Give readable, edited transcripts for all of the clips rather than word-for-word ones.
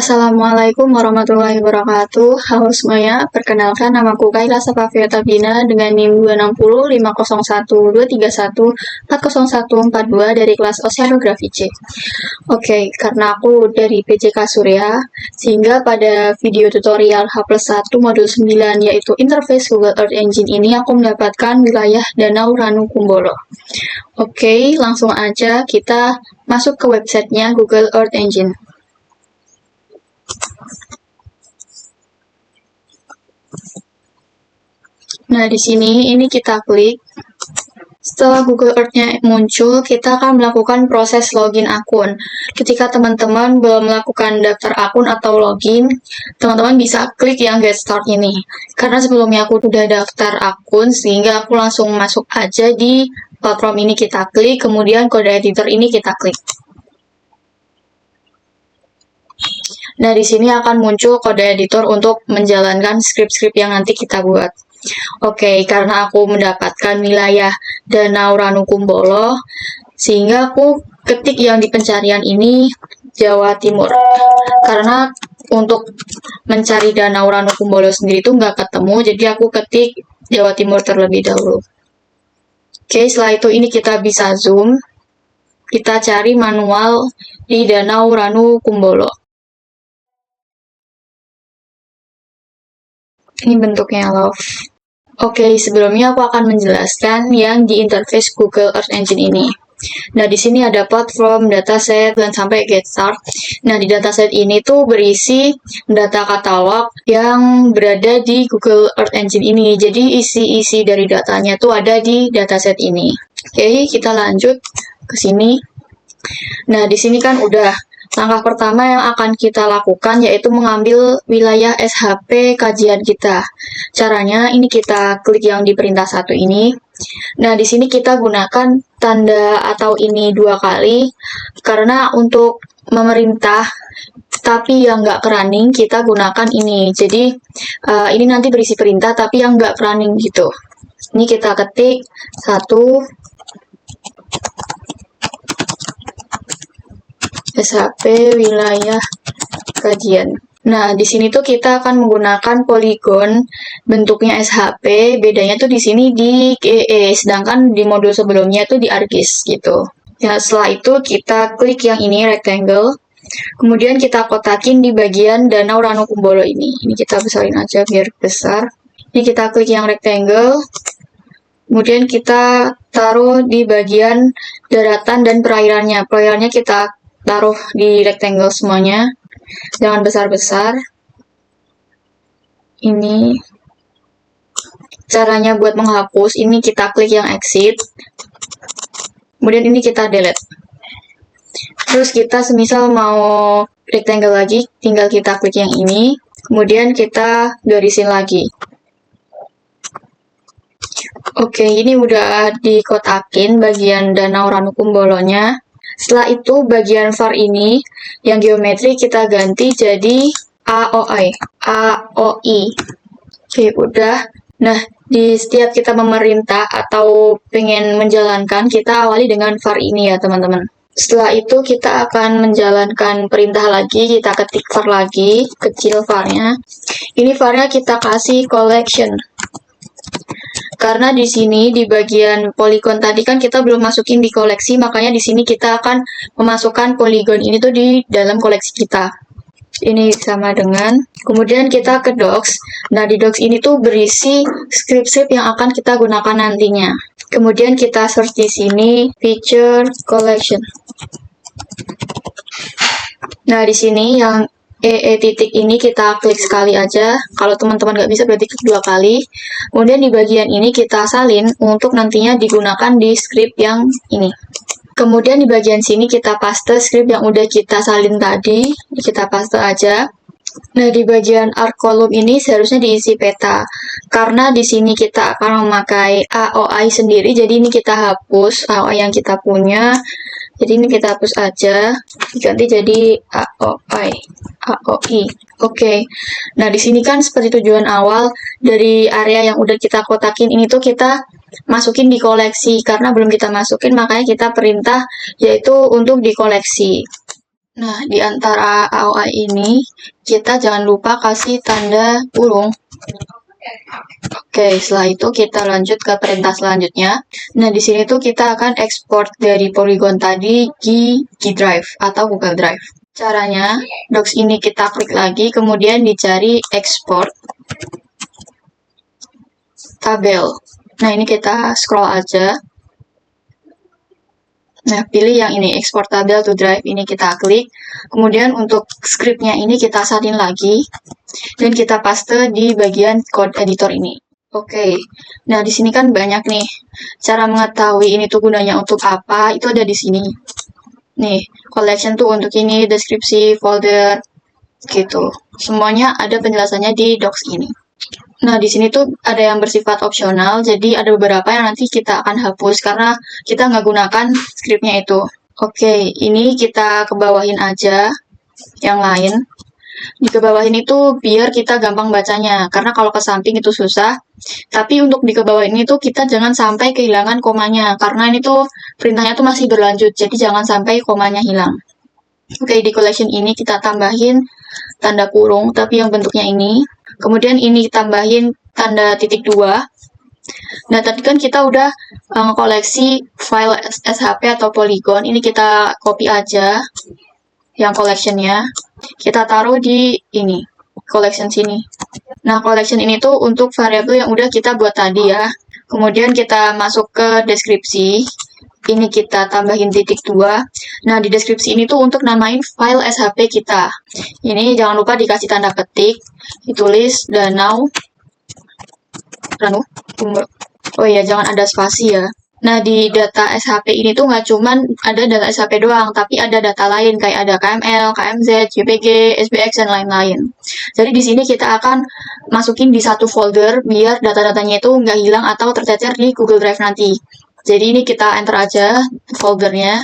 Assalamualaikum warahmatullahi wabarakatuh. Halo semuanya, perkenalkan namaku Kaila Sapavia Tabina dengan NIM 260501231401402 dari kelas Oceanografi C. Oke, karena aku dari PJK Surya, sehingga pada video tutorial H+1 modul 9 yaitu Interface Google Earth Engine ini aku mendapatkan wilayah Danau Ranu Kumbolo. Oke, langsung aja kita masuk ke websitenya Google Earth Engine. Nah, di sini ini kita klik. Setelah Google Earth-nya muncul, kita akan melakukan proses login akun. Ketika teman-teman belum melakukan daftar akun atau login, teman-teman bisa klik yang Get Start ini. Karena sebelumnya aku udah daftar akun, sehingga aku langsung masuk aja di platform ini kita klik, kemudian kode editor ini kita klik. Nah, di sini akan muncul kode editor untuk menjalankan script-script yang nanti kita buat. Oke, karena aku mendapatkan wilayah Danau Ranu Kumbolo, sehingga aku ketik yang di pencarian ini Jawa Timur. Karena untuk mencari Danau Ranu Kumbolo sendiri itu nggak ketemu, jadi aku ketik Jawa Timur terlebih dahulu. Oke, setelah itu ini kita bisa zoom, kita cari manual di Danau Ranu Kumbolo. Ini bentuknya love. Oke, sebelumnya aku akan menjelaskan yang di interface Google Earth Engine ini. Nah, di sini ada platform, dataset, dan sampai get start. Nah, di dataset ini tuh berisi data katalog yang berada di Google Earth Engine ini. Jadi, isi-isi dari datanya tuh ada di dataset ini. Oke, kita lanjut ke sini. Nah, di sini kan udah langkah pertama yang akan kita lakukan yaitu mengambil wilayah SHP kajian kita. Caranya ini kita klik yang di perintah satu ini. Nah, di sini kita gunakan tanda atau ini 2 kali karena untuk memerintah tapi yang nggak running kita gunakan ini. Jadi ini nanti berisi perintah tapi yang nggak running gitu. Ini kita ketik 1 SHP wilayah kajian. Nah, di sini tuh kita akan menggunakan poligon bentuknya SHP, bedanya tuh di sini di GE, sedangkan di modul sebelumnya tuh di ArcGIS gitu. Ya, setelah itu kita klik yang ini rectangle, kemudian kita kotakin di bagian Danau Ranu Kumbolo ini. Ini kita besarin aja biar besar. Ini kita klik yang rectangle, kemudian kita taruh di bagian daratan dan perairannya. Perairannya kita taruh di rectangle semuanya, jangan besar-besar. Ini caranya buat menghapus, ini kita klik yang exit, kemudian ini kita delete. Terus kita semisal mau rectangle lagi, tinggal kita klik yang ini, kemudian kita garisin lagi. Oke, ini udah dikotakin bagian Danau Ranu Kumbolonya. Setelah itu bagian var ini yang geometri kita ganti jadi AOI. Oke, udah. Nah, di setiap kita memerintah atau pengen menjalankan, kita awali dengan var ini ya, teman-teman. Setelah itu kita akan menjalankan perintah lagi, kita ketik var lagi, kecil var-nya. Ini var-nya kita kasih collection. Karena di sini di bagian poligon tadi kan kita belum masukin di koleksi, makanya di sini kita akan memasukkan poligon ini tuh di dalam koleksi kita. Ini sama dengan, kemudian kita ke docs. Nah, di docs ini tuh berisi script-script yang akan kita gunakan nantinya. Kemudian kita search di sini feature collection. Nah, di sini yang titik ini kita klik sekali aja. Kalau teman-teman nggak bisa berarti klik 2 kali. Kemudian di bagian ini kita salin untuk nantinya digunakan di script yang ini. Kemudian di bagian sini kita paste script yang udah kita salin tadi. Kita paste aja. Nah, di bagian arc column ini seharusnya diisi peta. Karena di sini kita akan memakai AOI sendiri, jadi ini kita hapus AOI yang kita punya. Jadi ini kita hapus aja, diganti jadi AOI. Oke. Nah, di sini kan seperti tujuan awal dari area yang udah kita kotakin ini tuh kita masukin di koleksi. Karena belum kita masukin, makanya kita perintah yaitu untuk di koleksi. Nah, di antara AOA ini, kita jangan lupa kasih tanda kurung. Oke, setelah itu kita lanjut ke perintah selanjutnya. Nah, di sini tuh kita akan ekspor dari Polygon tadi di G Drive atau Google Drive. Caranya, docs ini kita klik lagi, kemudian dicari export tabel. Nah, ini kita scroll aja. Nah, pilih yang ini, export tabel to drive, ini kita klik. Kemudian untuk scriptnya ini kita salin lagi, dan kita paste di bagian code editor ini. Oke, nah di sini kan banyak nih, cara mengetahui ini tuh gunanya untuk apa, itu ada di sini. Nih, collection tuh untuk ini, deskripsi, folder, gitu. Semuanya ada penjelasannya di docs ini. Nah, di sini tuh ada yang bersifat opsional, jadi ada beberapa yang nanti kita akan hapus karena kita nggak gunakan scriptnya itu. Oke, ini kita kebawahin aja yang lain. Di kebawahin itu biar kita gampang bacanya, karena kalau ke samping itu susah. Tapi untuk di kebawahin itu kita jangan sampai kehilangan komanya, karena ini tuh perintahnya tuh masih berlanjut, jadi jangan sampai komanya hilang. Oke, di collection ini kita tambahin tanda kurung, tapi yang bentuknya ini. Kemudian ini tambahin tanda titik 2. Nah, tadi kan kita udah koleksi file SHP atau Polygon. Ini kita copy aja yang collection-nya. Kita taruh di ini, collection sini. Nah, collection ini tuh untuk variabel yang udah kita buat tadi ya. Kemudian kita masuk ke deskripsi. Ini kita tambahin titik 2. Nah, di deskripsi ini tuh untuk namain file SHP kita. Ini jangan lupa dikasih tanda petik, ditulis danau, oh iya, jangan ada spasi ya. Nah, di data SHP ini tuh nggak cuman ada data SHP doang, tapi ada data lain kayak ada KML, KMZ, JPG, SBX, dan lain-lain. Jadi di sini kita akan masukin di satu folder biar data-datanya itu nggak hilang atau tercecer di Google Drive nanti. Jadi ini kita enter aja foldernya.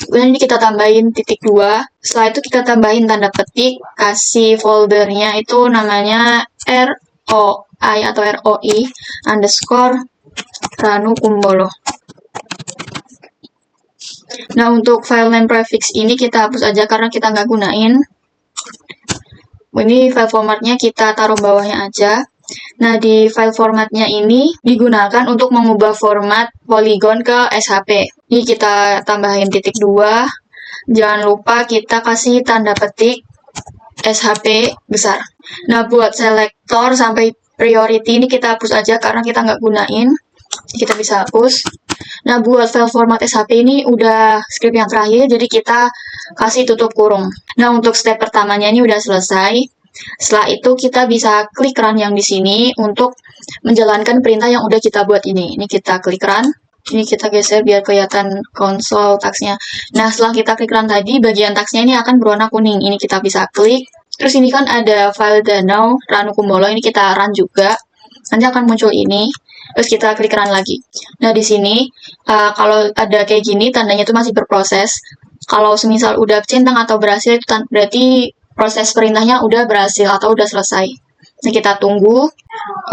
Kemudian ini kita tambahin titik 2. Setelah itu kita tambahin tanda petik, kasih foldernya itu namanya ROI atau ROI underscore Ranu Kumbolo. Nah, untuk file name prefix ini kita hapus aja karena kita nggak gunain. Ini file formatnya kita taruh bawahnya aja. Nah, di file formatnya ini digunakan untuk mengubah format Polygon ke SHP. Ini kita tambahin titik 2. Jangan lupa kita kasih tanda petik SHP besar. Nah, buat selektor sampai priority ini kita hapus aja karena kita nggak gunain. Kita bisa hapus. Nah, buat file format SHP ini udah script yang terakhir, jadi kita kasih tutup kurung. Nah, untuk step pertamanya ini udah selesai. Setelah itu kita bisa klik run yang di sini untuk menjalankan perintah yang udah kita buat ini. Ini kita klik run. Ini kita geser biar kelihatan konsol taksnya. Nah, setelah kita klik run tadi, bagian taksnya ini akan berwarna kuning. Ini kita bisa klik. Terus ini kan ada file danau Ranu Kumbolo. Ini kita run juga. Nanti akan muncul ini. Terus kita klik run lagi. Nah, di sini kalau ada kayak gini, tandanya itu masih berproses. Kalau semisal udah centang atau berhasil, itu berarti proses perintahnya udah berhasil atau udah selesai. Nah, kita tunggu.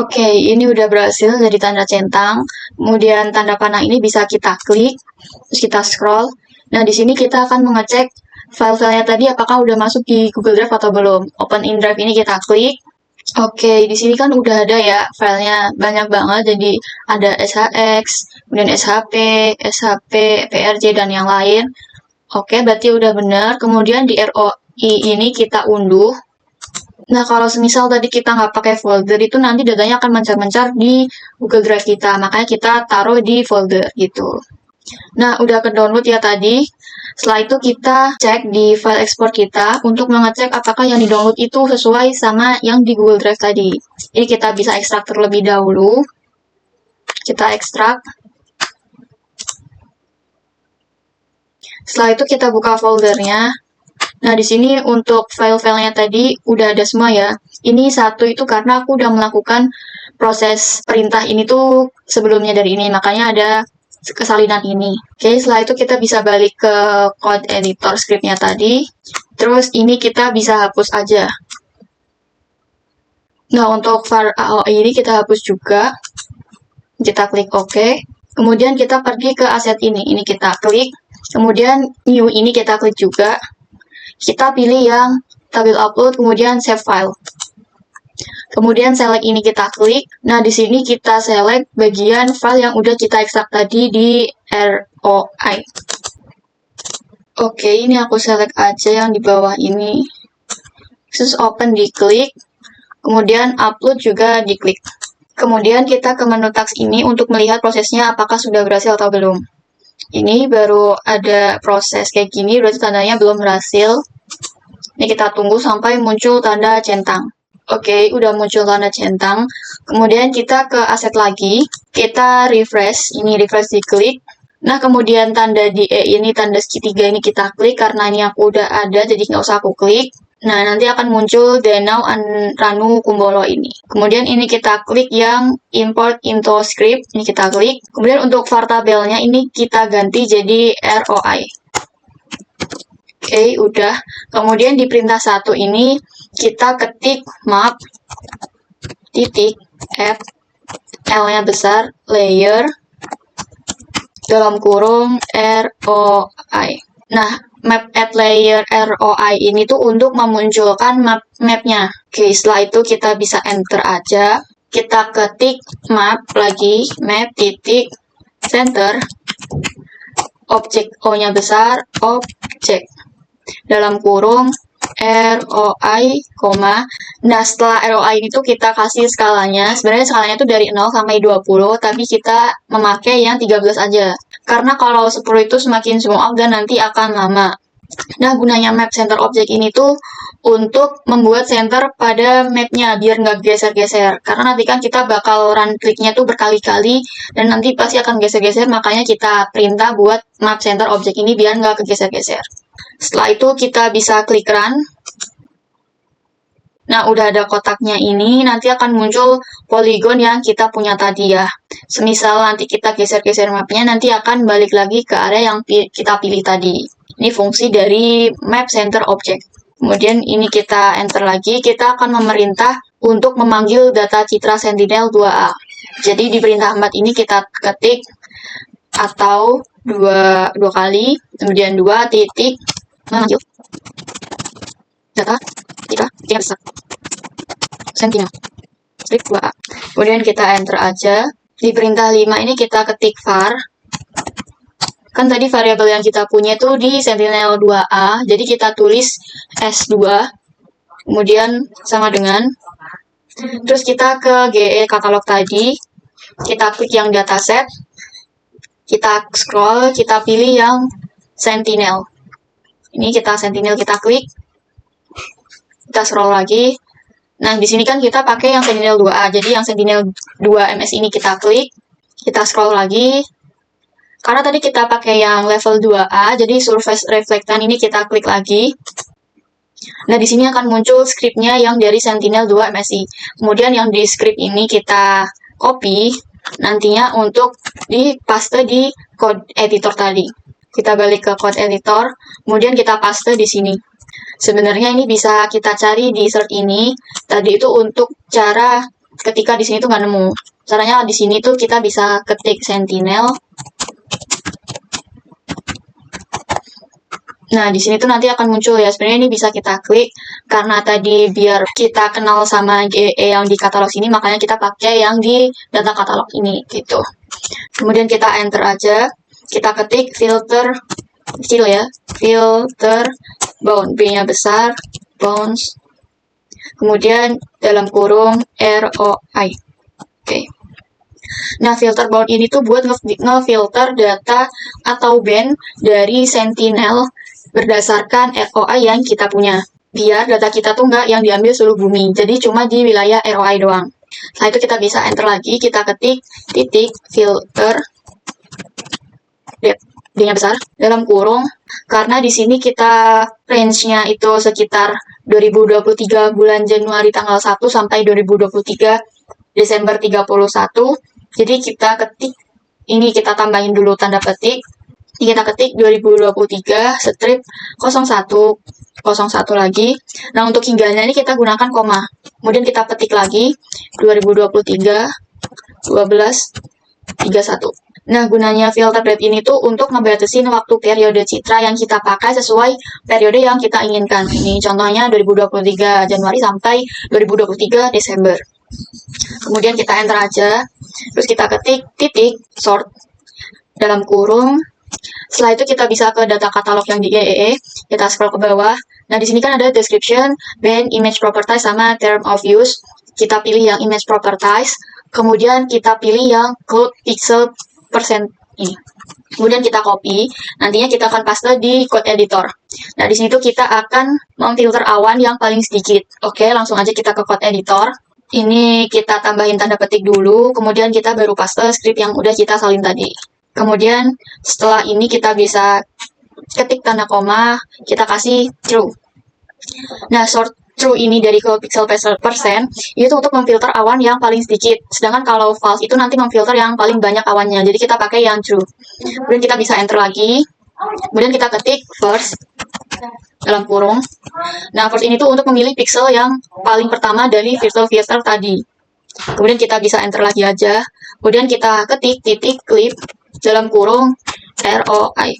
Oke, ini udah berhasil jadi tanda centang. Kemudian tanda panah ini bisa kita klik, terus kita scroll. Nah, di sini kita akan mengecek file-filenya tadi apakah udah masuk di Google Drive atau belum. Open in Drive ini kita klik. Oke, di sini kan udah ada ya filenya, banyak banget. Jadi ada SHX, kemudian SHP, SHP, PRJ, dan yang lain. Oke, berarti udah benar. Kemudian di ROI ini kita unduh. Nah, kalau semisal tadi kita nggak pakai folder, itu nanti datanya akan mencar-mencar di Google Drive kita. Makanya kita taruh di folder gitu. Nah, udah ke-download ya tadi. Setelah itu kita cek di file ekspor kita untuk mengecek apakah yang di-download itu sesuai sama yang di Google Drive tadi. Ini kita bisa ekstrak terlebih dahulu. Kita ekstrak. Setelah itu kita buka foldernya. Nah, di sini untuk file-filenya tadi udah ada semua ya. Ini satu itu karena aku udah melakukan proses perintah ini tuh sebelumnya dari ini. Makanya ada kesalinan ini. Oke, setelah itu kita bisa balik ke code editor scriptnya tadi. Terus ini kita bisa hapus aja. Nah, untuk var AOI ini kita hapus juga. Kita klik OK. Kemudian kita pergi ke aset ini. Ini kita klik. Kemudian new ini kita klik juga. kita pilih yang tabel upload, kemudian save file. Kemudian select ini kita klik. Nah, di sini kita select bagian file yang udah kita ekstrak tadi di ROI. Oke, ini aku select aja yang di bawah ini. Terus open diklik. Kemudian upload juga diklik. Kemudian kita ke menu task ini untuk melihat prosesnya apakah sudah berhasil atau belum. Ini baru ada proses kayak gini, berarti tandanya belum berhasil. Ini kita tunggu sampai muncul tanda centang. Oke, udah muncul tanda centang. Kemudian kita ke aset lagi, kita refresh, ini refresh diklik. Nah, kemudian tanda di ini, tanda segitiga ini kita klik, karena ini aku udah ada, jadi nggak usah aku klik. Nah, nanti akan muncul Danau Ranu Kumbolo ini. Kemudian ini kita klik yang import into script, ini kita klik. Kemudian untuk var tabelnya ini kita ganti jadi ROI. Oke, udah. Kemudian di perintah 1 ini kita ketik map titik add L-nya besar layer dalam kurung ROI. Nah, map add layer ROI ini tuh untuk memunculkan mapnya. Oke, setelah itu kita bisa enter aja. Kita ketik map lagi, map titik center objek O-nya besar, objek dalam kurung ROI, nah setelah ROI itu kita kasih skalanya. Sebenarnya skalanya itu dari 0 sampai 20, tapi kita memakai yang 13 aja. Karena kalau 10 itu semakin zoom out dan nanti akan lama. Nah, gunanya map center object ini tuh untuk membuat center pada mapnya biar nggak geser-geser. Karena nanti kan kita bakal run kliknya tuh berkali-kali dan nanti pasti akan geser-geser, makanya kita perintah buat map center object ini biar nggak kegeser-geser. Setelah itu kita bisa klik run. Nah, udah ada kotaknya ini, nanti akan muncul poligon yang kita punya tadi ya. Semisal nanti kita geser-geser mapnya, nanti akan balik lagi ke area yang kita pilih tadi. Ini fungsi dari map center object. Kemudian ini kita enter lagi, kita akan memerintah untuk memanggil data citra Sentinel 2A. Jadi di perintah 4 ini kita ketik atau dua kali, kemudian 2 titik memanggil data citra yang besar Sentinel strip 2A. Kemudian kita enter aja. Di perintah 5 ini kita ketik var. Kan tadi variabel yang kita punya itu di Sentinel 2A, jadi kita tulis S2, kemudian sama dengan, terus kita ke GE katalog tadi, kita klik yang dataset, kita scroll, kita pilih yang Sentinel. Ini kita Sentinel, kita klik, kita scroll lagi. Nah, di sini kan kita pakai yang Sentinel 2A, jadi yang Sentinel 2 MS ini kita klik, kita scroll lagi. Karena tadi kita pakai yang level 2A, jadi surface reflectan ini kita klik lagi. Nah, di sini akan muncul scriptnya yang dari Sentinel 2 MSI. Kemudian yang di script ini kita copy, nantinya untuk dipaste di code editor tadi. Kita balik ke code editor, kemudian kita paste di sini. Sebenarnya ini bisa kita cari di search ini. Tadi itu untuk cara ketika di sini tuh nggak nemu. Caranya di sini tuh kita bisa ketik Sentinel. Nah, di sini tuh nanti akan muncul ya. Sebenarnya ini bisa kita klik karena tadi biar kita kenal sama GE yang di katalog sini, makanya kita pakai yang di data katalog ini gitu. Kemudian kita enter aja. Kita ketik filter kecil ya. Filter bound, B-nya besar, bounds. Kemudian dalam kurung ROI. Oke. Nah, filter bound ini tuh buat ngefilter data atau band dari Sentinel berdasarkan ROI yang kita punya. Biar data kita tuh nggak yang diambil seluruh bumi, jadi cuma di wilayah ROI doang. Setelah itu kita bisa enter lagi, kita ketik titik filter D-nya besar dalam kurung, karena di sini kita range-nya itu sekitar 2023 bulan Januari tanggal 1 sampai 2023 Desember 31. Jadi kita ketik ini, kita tambahin dulu tanda petik. Ini kita ketik 2023 strip 01 lagi. Nah, untuk hingganya ini kita gunakan koma. Kemudian kita petik lagi 2023 12 31. Nah, gunanya filter date ini tuh untuk ngebatasin waktu periode citra yang kita pakai sesuai periode yang kita inginkan. Ini contohnya 2023 Januari sampai 2023 Desember. Kemudian kita enter aja, terus kita ketik titik sort dalam kurung. Setelah itu kita bisa ke data katalog yang di GEE, kita scroll ke bawah. Nah, di sini kan ada description, band, image properties, sama term of use. Kita pilih yang image properties, kemudian kita pilih yang code pixel percent ini. Kemudian kita copy, nantinya kita akan paste di code editor. Nah, di sini tuh kita akan memfilter awan yang paling sedikit. Oke, langsung aja kita ke code editor. Ini kita tambahin tanda petik dulu, kemudian kita baru paste script yang udah kita salin tadi. Kemudian setelah ini kita bisa ketik tanda koma, kita kasih true. Nah, sort true ini dari ke pixel percent itu untuk memfilter awan yang paling sedikit. Sedangkan kalau false itu nanti memfilter yang paling banyak awannya. Jadi kita pakai yang true. Kemudian kita bisa enter lagi. Kemudian kita ketik first dalam kurung. Nah, first ini tuh untuk memilih pixel yang paling pertama dari virtual filter tadi. Kemudian kita bisa enter lagi aja. Kemudian kita ketik titik clip dalam kurung ROI.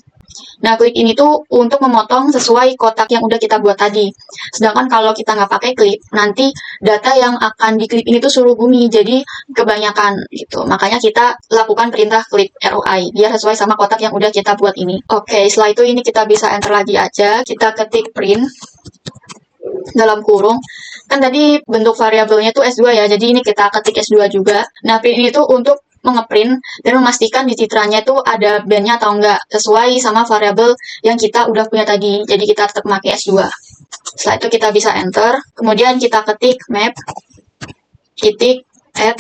Nah, clip ini tuh untuk memotong sesuai kotak yang udah kita buat tadi. Sedangkan kalau kita nggak pakai clip, nanti data yang akan diklip ini tuh suruh bumi, jadi kebanyakan gitu. Makanya kita lakukan perintah clip ROI, biar sesuai sama kotak yang udah kita buat ini. Oke, setelah itu ini kita bisa enter lagi aja. Kita ketik print dalam kurung. Kan tadi bentuk variabelnya tuh S2 ya, jadi ini kita ketik S2 juga. Nah, print ini tuh untuk mengeprint dan memastikan di citranya itu ada bandnya atau enggak sesuai sama variabel yang kita udah punya tadi. Jadi kita tetap pakai S2. Setelah itu kita bisa enter, kemudian kita ketik map titik add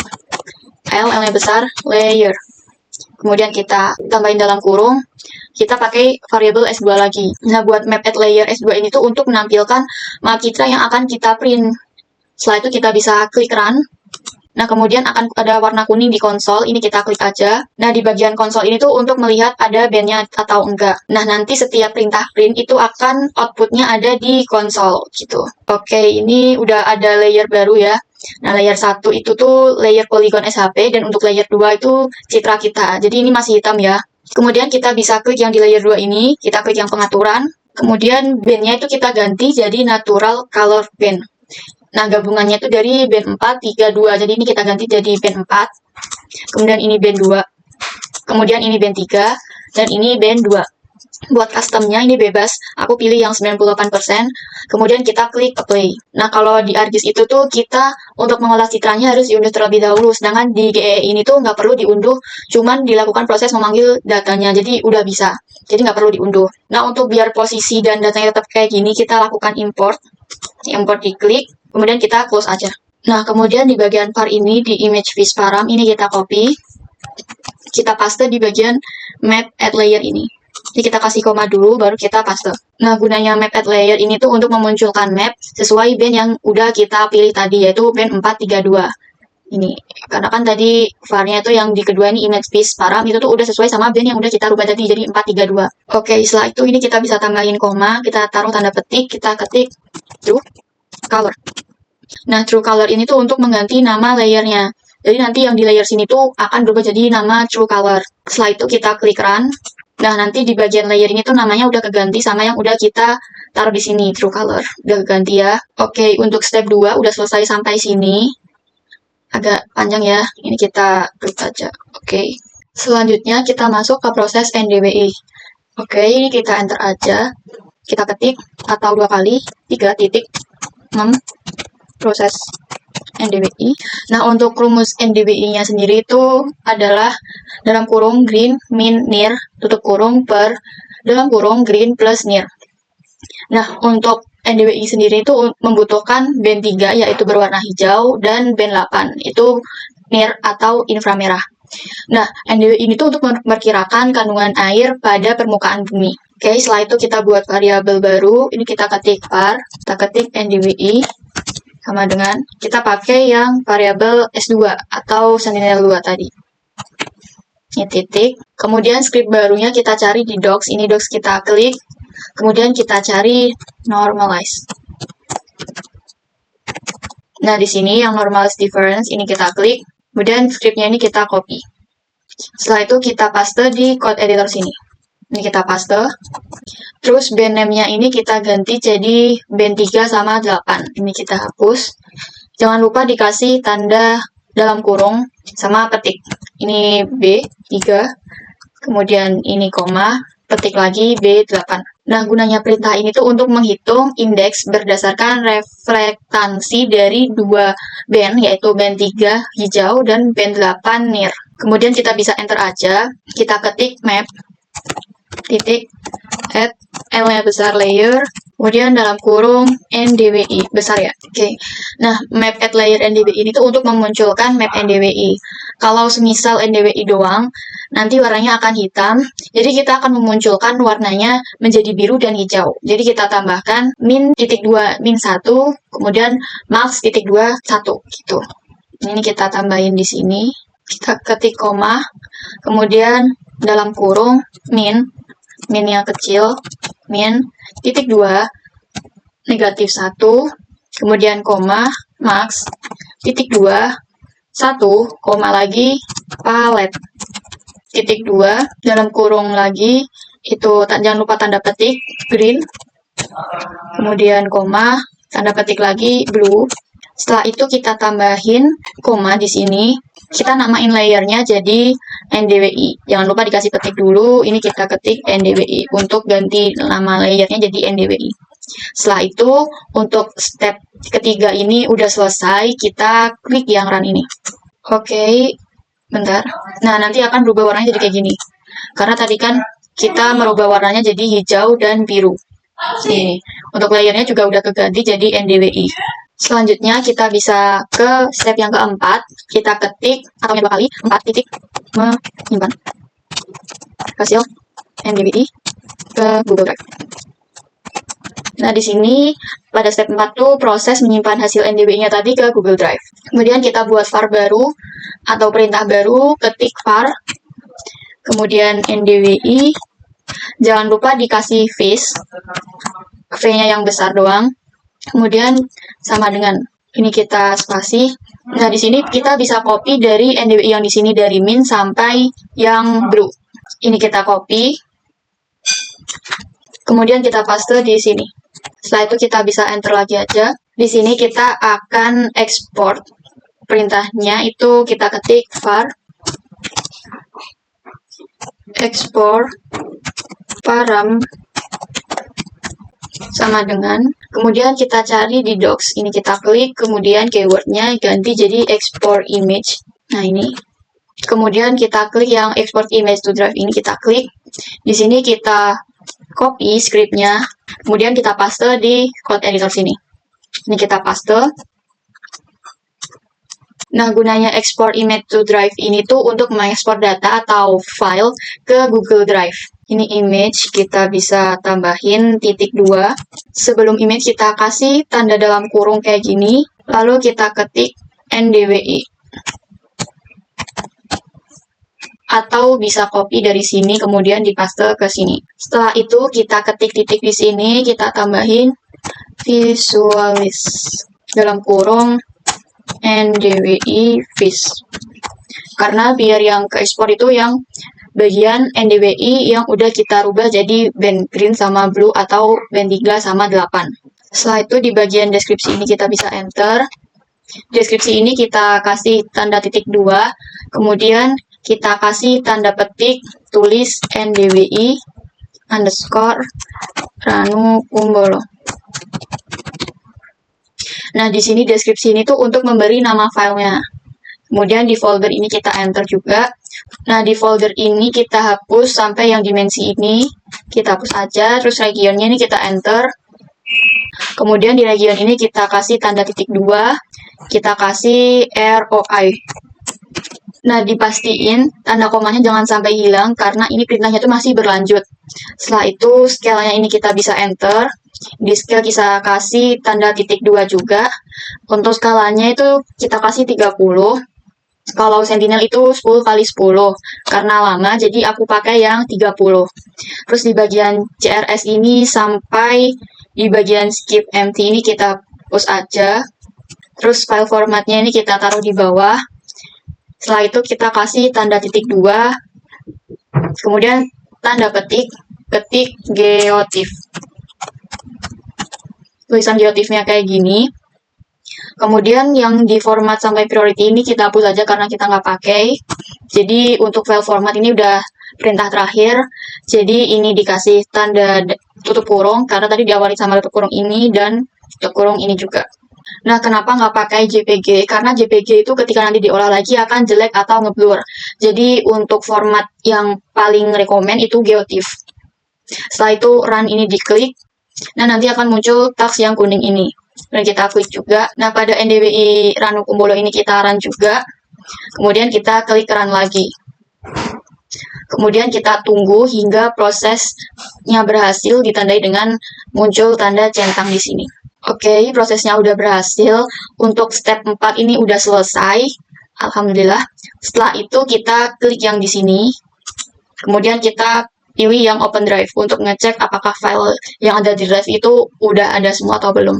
L-nya besar layer. Kemudian kita tambahin dalam kurung, kita pakai variabel S2 lagi. Nah, buat map add layer S2 ini tuh untuk menampilkan map citra yang akan kita print. Setelah itu kita bisa klik run. Nah, kemudian akan ada warna kuning di konsol, ini kita klik aja. Nah, di bagian konsol ini tuh untuk melihat ada bandnya atau enggak. Nah, nanti setiap perintah print itu akan outputnya ada di konsol, gitu. Oke, ini udah ada layer baru ya. Nah, layer 1 itu tuh layer polygon SHP, dan untuk layer 2 itu citra kita. Jadi ini masih hitam ya. Kemudian kita bisa klik yang di layer 2 ini, kita klik yang pengaturan. Kemudian bandnya itu kita ganti jadi natural color band. Nah, gabungannya itu dari band 4, 3, 2. Jadi ini kita ganti jadi band 4. Kemudian ini band 2. Kemudian ini band 3. Dan ini band 2. Buat customnya ini bebas. Aku pilih yang 98%. Kemudian kita klik apply. Nah, kalau di ArcGIS itu tuh kita untuk mengolah citranya harus diunduh terlebih dahulu. Sedangkan di GEE ini tuh nggak perlu diunduh. Cuman dilakukan proses memanggil datanya. Jadi udah bisa. Jadi nggak perlu diunduh. Nah, untuk biar posisi dan datanya tetap kayak gini, kita lakukan import. Import diklik. Kemudian kita close aja. Nah, kemudian di bagian var ini, di image vis param, ini kita copy. Kita paste di bagian map add layer ini. Jadi kita kasih koma dulu, baru kita paste. Nah, gunanya map add layer ini tuh untuk memunculkan map sesuai band yang udah kita pilih tadi, yaitu band 432. Ini, karena kan tadi var-nya itu yang di kedua ini image vis param, itu tuh udah sesuai sama band yang udah kita rubah tadi, jadi 432. Oke, setelah itu ini kita bisa tambahin koma, kita taruh tanda petik, kita ketik true color. Nah, true color ini tuh untuk mengganti nama layernya. Jadi nanti yang di layer sini tuh akan berubah jadi nama true color. Setelah itu kita klik run. Nah, nanti di bagian layer ini tuh namanya udah keganti sama yang udah kita taruh di sini, true color. Udah keganti ya. Oke, untuk step 2 udah selesai sampai sini. Agak panjang ya. Ini kita klik aja. Oke. Selanjutnya kita masuk ke proses NDWI. Oke, ini kita enter aja. Kita ketik atau 2 kali 3 titik proses NDWI. Nah, untuk rumus NDWI-nya sendiri itu adalah dalam kurung green min near tutup kurung per dalam kurung green plus near. Nah, untuk NDWI sendiri itu membutuhkan band 3 yaitu berwarna hijau dan band 8 itu near atau inframerah. Nah, NDWI ini tuh untuk memperkirakan kandungan air pada permukaan bumi. Oke, setelah itu kita buat variabel baru. Ini kita ketik var, kita ketik NDWI sama dengan kita pakai yang variabel S2 atau Sentinel-2 tadi. Ini titik. Kemudian script barunya kita cari di docs. Ini docs kita klik. Kemudian kita cari normalize. Nah, di sini yang normalize difference ini kita klik. Kemudian scriptnya ini kita copy. Setelah itu kita paste di code editor sini. Ini kita paste. Terus band name-nya ini kita ganti jadi band 3 sama 8. Ini kita hapus. Jangan lupa dikasih tanda dalam kurung sama petik. Ini B3, kemudian ini koma, petik lagi B8. Nah, gunanya perintah ini tuh untuk menghitung indeks berdasarkan reflektansi dari dua band, yaitu band 3 hijau dan band 8 near. Kemudian kita bisa enter aja, kita ketik map, titik, add, L-nya besar layer, kemudian dalam kurung NDWI, besar ya, oke. Nah, map add layer NDWI ini tuh untuk memunculkan map NDWI. Kalau semisal NDWI doang, nanti warnanya akan hitam, jadi kita akan memunculkan warnanya menjadi biru dan hijau. Jadi kita tambahkan min.2, min1, kemudian max.2, 1, gitu. Ini kita tambahin di sini, kita ketik koma, kemudian dalam kurung min yang kecil, min, titik 2, negatif 1, kemudian koma, max, titik 2, 1, koma lagi, palet, titik 2, dalam kurung lagi, itu jangan lupa tanda petik, green, kemudian koma, tanda petik lagi, blue. Setelah itu kita tambahin koma di sini, kita namain layernya jadi NDWI. Jangan lupa dikasih petik dulu, ini kita ketik NDWI untuk ganti nama layernya jadi NDWI. Setelah itu, untuk step ketiga ini udah selesai, kita klik yang run ini. Oke, bentar. Nah, nanti akan berubah warnanya jadi kayak gini. Karena tadi kan kita merubah warnanya jadi hijau dan biru. Ini, untuk layernya juga udah keganti jadi NDWI. Selanjutnya kita bisa ke step yang keempat, kita ketik atau 2 kali 4 titik menyimpan hasil NDWI ke Google Drive. Nah, di sini pada step 4 tuh proses menyimpan hasil NDWI-nya tadi ke Google Drive. Kemudian kita buat var baru atau perintah baru, ketik var, kemudian NDWI, jangan lupa dikasih V-nya yang besar doang. Kemudian sama dengan ini kita spasi. Nah, di sini kita bisa copy dari NDWI yang di sini dari min sampai yang blue. Ini kita copy. Kemudian kita paste di sini. Setelah itu kita bisa enter lagi aja. Di sini kita akan export. Perintahnya itu kita ketik var export param sama dengan, kemudian kita cari di docs, ini kita klik, kemudian keywordnya ganti jadi export image. Nah, ini kemudian kita klik yang export image to drive, ini kita klik, di sini kita copy scriptnya, kemudian kita paste di code editor sini, ini kita paste. Nah, gunanya export image to drive ini tuh untuk mengekspor data atau file ke Google Drive. Ini image, kita bisa tambahin titik 2. Sebelum image kita kasih tanda dalam kurung kayak gini, lalu kita ketik NDWI. Atau bisa copy dari sini, kemudian dipaste ke sini. Setelah itu kita ketik titik di sini, kita tambahin visualis dalam kurung NDWI vis. Karena biar yang ke ekspor itu yang bagian NDWI yang udah kita rubah jadi band green sama blue atau band 3 sama 8. Setelah itu di bagian deskripsi ini kita bisa enter. Deskripsi ini kita kasih tanda titik 2, kemudian kita kasih tanda petik, tulis NDWI underscore Ranu Kumbolo. Nah, di sini deskripsi ini tuh untuk memberi nama filenya. Kemudian di folder ini kita enter juga. Nah, di folder ini kita hapus sampai yang dimensi ini. Kita hapus aja, terus regionnya ini kita enter. Kemudian di region ini kita kasih tanda titik 2. Kita kasih ROI. Nah, dipastiin tanda komanya jangan sampai hilang karena ini perintahnya tuh masih berlanjut. Setelah itu, scale-nya ini kita bisa enter. Di scale kita kasih tanda titik 2 juga. Untuk skalanya itu kita kasih 30. Kalau Sentinel itu 10 kali 10. Karena lama, jadi aku pakai yang 30. Terus di bagian CRS ini sampai di bagian skip empty ini kita hapus aja. Terus file formatnya ini kita taruh di bawah. Setelah itu kita kasih tanda titik 2, kemudian tanda ketik geotiff. Tulisan geotiffnya kayak gini. Kemudian yang di format sampai priority ini kita hapus aja karena kita nggak pakai. Jadi untuk file format ini udah perintah terakhir. Jadi ini dikasih tanda tutup kurung karena tadi diawali sama tutup kurung ini dan tutup kurung ini juga. Nah, kenapa nggak pakai JPG? Karena JPG itu ketika nanti diolah lagi akan jelek atau ngeblur. Jadi untuk format yang paling rekomen itu geotiff. Setelah itu run ini diklik. Nah, nanti akan muncul teks yang kuning ini. Dan kita klik juga. Nah, pada NDWI Ranukumbolo ini kita run juga. Kemudian kita klik run lagi. Kemudian kita tunggu hingga prosesnya berhasil, ditandai dengan muncul tanda centang di sini. Oke, prosesnya udah berhasil. Untuk step 4 ini udah selesai. Alhamdulillah. Setelah itu kita klik yang di sini. Kemudian kita pilih yang open drive untuk ngecek apakah file yang ada di drive itu udah ada semua atau belum.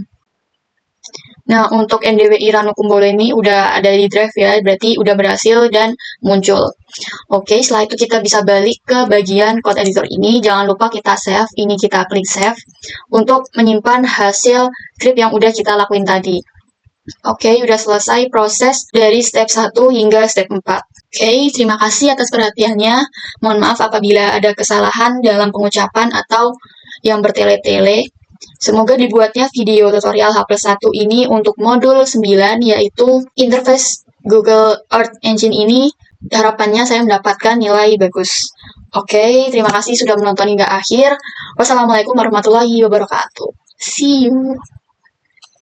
Nah, untuk NDWI Ranukumbolo ini udah ada di drive ya, berarti udah berhasil dan muncul. Oke, setelah itu kita bisa balik ke bagian code editor ini. Jangan lupa kita save, ini kita klik save untuk menyimpan hasil script yang udah kita lakuin tadi. Oke, udah selesai proses dari step 1 hingga step 4. Oke, terima kasih atas perhatiannya. Mohon maaf apabila ada kesalahan dalam pengucapan atau yang bertele-tele. Semoga dibuatnya video tutorial H+1 ini untuk modul 9, yaitu interface Google Earth Engine ini. Harapannya saya mendapatkan nilai bagus. Oke, terima kasih sudah menonton hingga akhir. Wassalamualaikum warahmatullahi wabarakatuh. See you.